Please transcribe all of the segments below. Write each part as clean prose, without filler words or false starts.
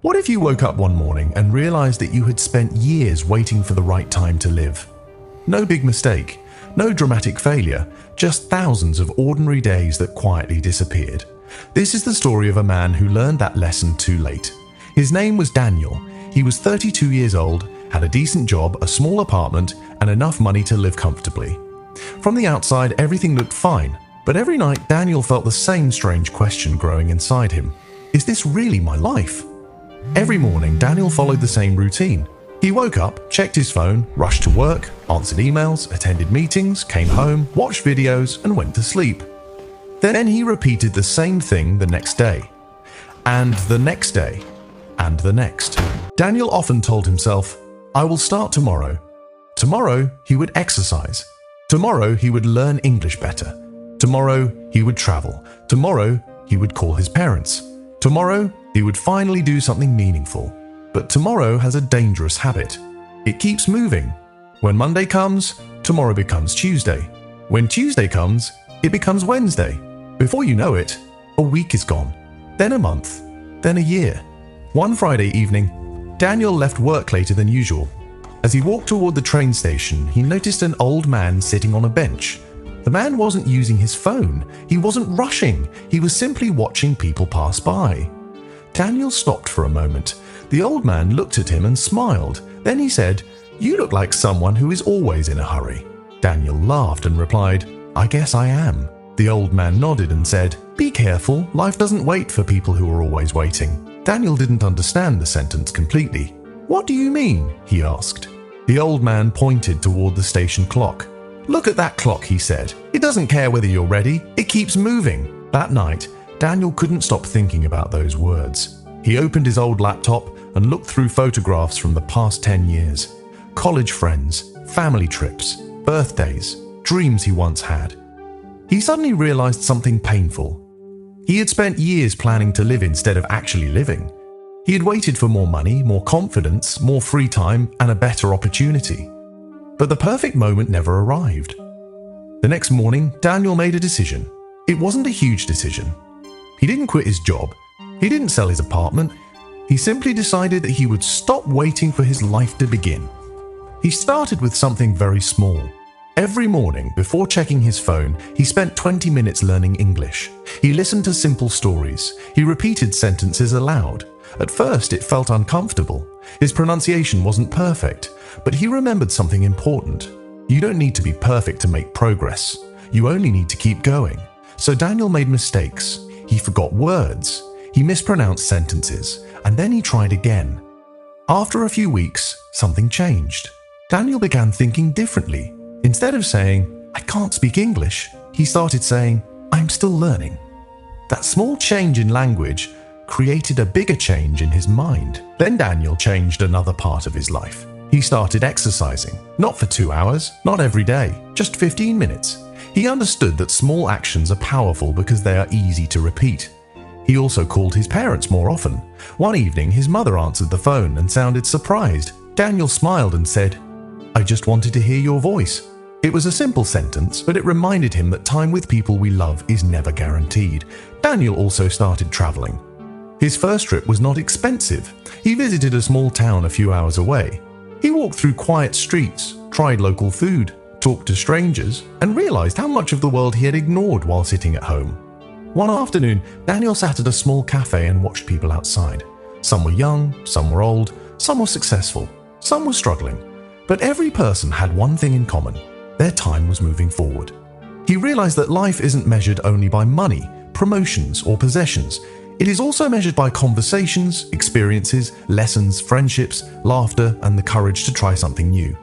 What if you woke up one morning and realized that you had spent years waiting for the right time to live? No big mistake, no dramatic failure, just thousands of ordinary days that quietly disappeared. This is the story of a man who learned that lesson too late. His name was Daniel. He was 32 years old, had a decent job, a small apartment, and enough money to live comfortably. From the outside, everything looked fine, but every night Daniel felt the same strange question growing inside him. Is this really my life? Every morning, Daniel followed the same routine. He woke up, checked his phone, rushed to work, answered emails, attended meetings, came home, watched videos, and went to sleep. Then he repeated the same thing the next day, and the next day, and the next. Daniel often told himself, I will start tomorrow. Tomorrow, he would exercise. Tomorrow, he would learn English better. Tomorrow, he would travel. Tomorrow, he would call his parents. Tomorrow, he would finally do something meaningful. But tomorrow has a dangerous habit. It keeps moving. When Monday comes, tomorrow becomes Tuesday. When Tuesday comes, it becomes Wednesday. Before you know it, a week is gone. Then a month. Then a year. One Friday evening, Daniel left work later than usual. As he walked toward the train station, he noticed an old man sitting on a bench. The man wasn't using his phone. He wasn't rushing. He was simply watching people pass by. Daniel stopped for a moment. The old man looked at him and smiled. Then he said, You look like someone who is always in a hurry. Daniel laughed and replied, I guess I am. The old man nodded and said, Be careful, life doesn't wait for people who are always waiting. Daniel didn't understand the sentence completely. What do you mean? He asked. The old man pointed toward the station clock. Look at that clock, he said. It doesn't care whether you're ready. It keeps moving. That night, Daniel couldn't stop thinking about those words. He opened his old laptop and looked through photographs from the past 10 years. College friends, family trips, birthdays, dreams he once had. He suddenly realized something painful. He had spent years planning to live instead of actually living. He had waited for more money, more confidence, more free time, and a better opportunity. But the perfect moment never arrived. The next morning, Daniel made a decision. It wasn't a huge decision. He didn't quit his job. He didn't sell his apartment. He simply decided that he would stop waiting for his life to begin. He started with something very small. Every morning, before checking his phone, he spent 20 minutes learning English. He listened to simple stories. He repeated sentences aloud. At first, it felt uncomfortable. His pronunciation wasn't perfect, but he remembered something important. You don't need to be perfect to make progress. You only need to keep going. So Daniel made mistakes. He forgot words. He mispronounced sentences, and then he tried again. After a few weeks, something changed. Daniel began thinking differently. Instead of saying, I can't speak English, he started saying, I'm still learning. That small change in language created a bigger change in his mind. Then Daniel changed another part of his life. He started exercising, not for 2 hours, not every day, just 15 minutes. He understood that small actions are powerful because they are easy to repeat. He also called his parents more often. One evening, his mother answered the phone and sounded surprised. Daniel smiled and said, I just wanted to hear your voice. It was a simple sentence, but it reminded him that time with people we love is never guaranteed. Daniel also started traveling. His first trip was not expensive. He visited a small town a few hours away. He walked through quiet streets, tried local food, talked to strangers, and realized how much of the world he had ignored while sitting at home. One afternoon, Daniel sat at a small cafe and watched people outside. Some were young, some were old, some were successful, some were struggling. But every person had one thing in common. Their time was moving forward. He realized that life isn't measured only by money, promotions, or possessions. It is also measured by conversations, experiences, lessons, friendships, laughter, and the courage to try something new.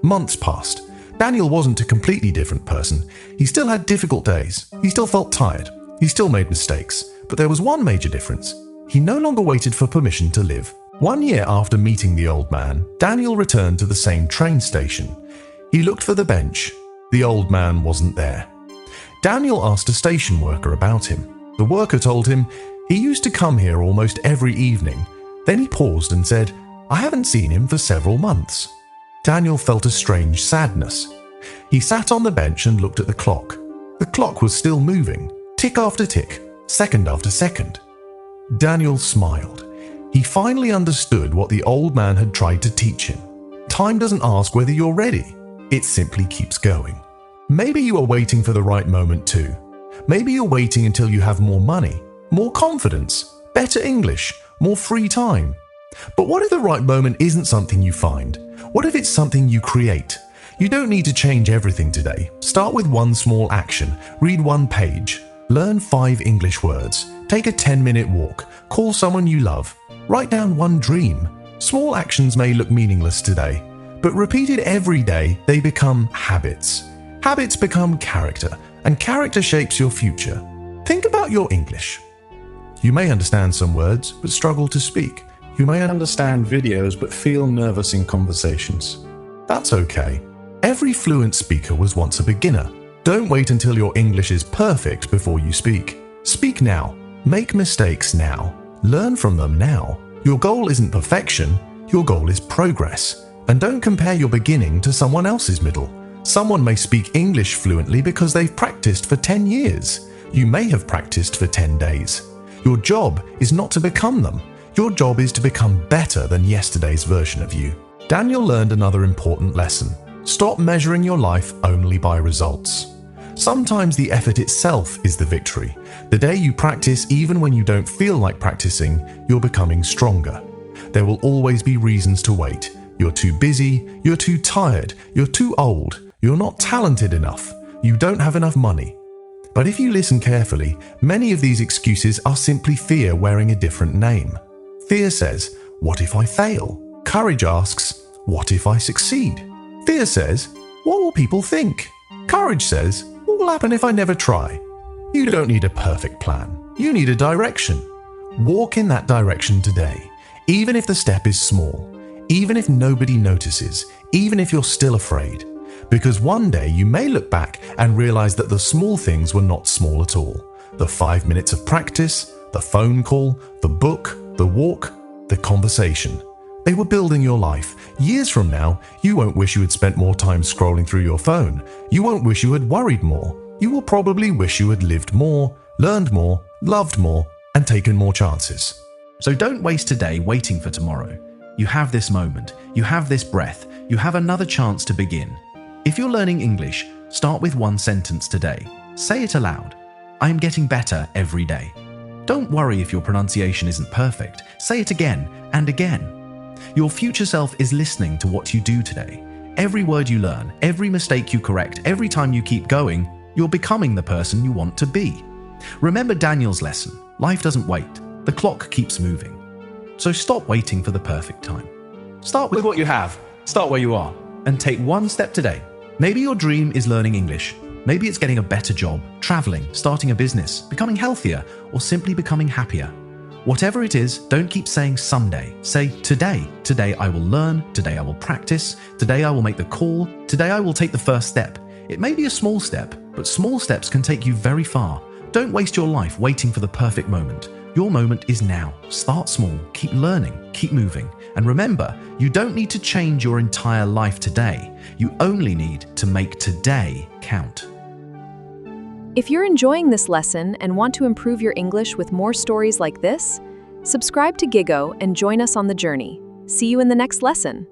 Months passed. Daniel wasn't a completely different person. He still had difficult days. He still felt tired. He still made mistakes. But there was one major difference. He no longer waited for permission to live. 1 year after meeting the old man, Daniel returned to the same train station. He looked for the bench. The old man wasn't there. Daniel asked a station worker about him. The worker told him he used to come here almost every evening. Then he paused and said, I haven't seen him for several months. Daniel felt a strange sadness. He sat on the bench and looked at the clock. The clock was still moving, tick after tick, second after second. Daniel smiled. He finally understood what the old man had tried to teach him. Time doesn't ask whether you're ready. It simply keeps going. Maybe you are waiting for the right moment too. Maybe you're waiting until you have more money, more confidence, better English, more free time. But what if the right moment isn't something you find? What if it's something you create? You don't need to change everything today. Start with one small action. Read one page. Learn 5 English words. Take a 10-minute walk. Call someone you love. Write down one dream. Small actions may look meaningless today, but repeated every day, they become habits. Habits become character, and character shapes your future. Think about your English. You may understand some words, but struggle to speak. You may understand videos, but feel nervous in conversations. That's okay. Every fluent speaker was once a beginner. Don't wait until your English is perfect before you speak. Speak now. Make mistakes now. Learn from them now. Your goal isn't perfection, your goal is progress. And don't compare your beginning to someone else's middle. Someone may speak English fluently because they've practiced for 10 years. You may have practiced for 10 days. Your job is not to become them. Your job is to become better than yesterday's version of you. Daniel learned another important lesson. Stop measuring your life only by results. Sometimes the effort itself is the victory. The day you practice even when you don't feel like practicing, you're becoming stronger. There will always be reasons to wait. You're too busy, you're too tired, you're too old, you're not talented enough, you don't have enough money. But if you listen carefully, many of these excuses are simply fear wearing a different name. Fear says, "What if I fail?" Courage asks, "What if I succeed?" Fear says, "What will people think?" Courage says, "What will happen if I never try?" You don't need a perfect plan. You need a direction. Walk in that direction today, even if the step is small, even if nobody notices, even if you're still afraid. Because one day you may look back and realize that the small things were not small at all. The 5 minutes of practice, the phone call, the book, the walk, the conversation. They were building your life. Years from now, you won't wish you had spent more time scrolling through your phone. You won't wish you had worried more. You will probably wish you had lived more, learned more, loved more, and taken more chances. So don't waste today waiting for tomorrow. You have this moment, you have this breath, you have another chance to begin. If you're learning English, start with one sentence today. Say it aloud. I am getting better every day. Don't worry if your pronunciation isn't perfect. Say it again and again. Your future self is listening to what you do today. Every word you learn, every mistake you correct, every time you keep going, you're becoming the person you want to be. Remember Daniel's lesson. Life doesn't wait. The clock keeps moving. So stop waiting for the perfect time. Start with what you have. Start where you are. And take one step today. Maybe your dream is learning English. Maybe it's getting a better job, traveling, starting a business, becoming healthier, or simply becoming happier. Whatever it is, don't keep saying someday. Say today. Today I will learn. Today I will practice. Today I will make the call. Today I will take the first step. It may be a small step, but small steps can take you very far. Don't waste your life waiting for the perfect moment. Your moment is now. Start small, keep learning, keep moving. And remember, you don't need to change your entire life today. You only need to make today count. If you're enjoying this lesson and want to improve your English with more stories like this, subscribe to Gigo and join us on the journey. See you in the next lesson.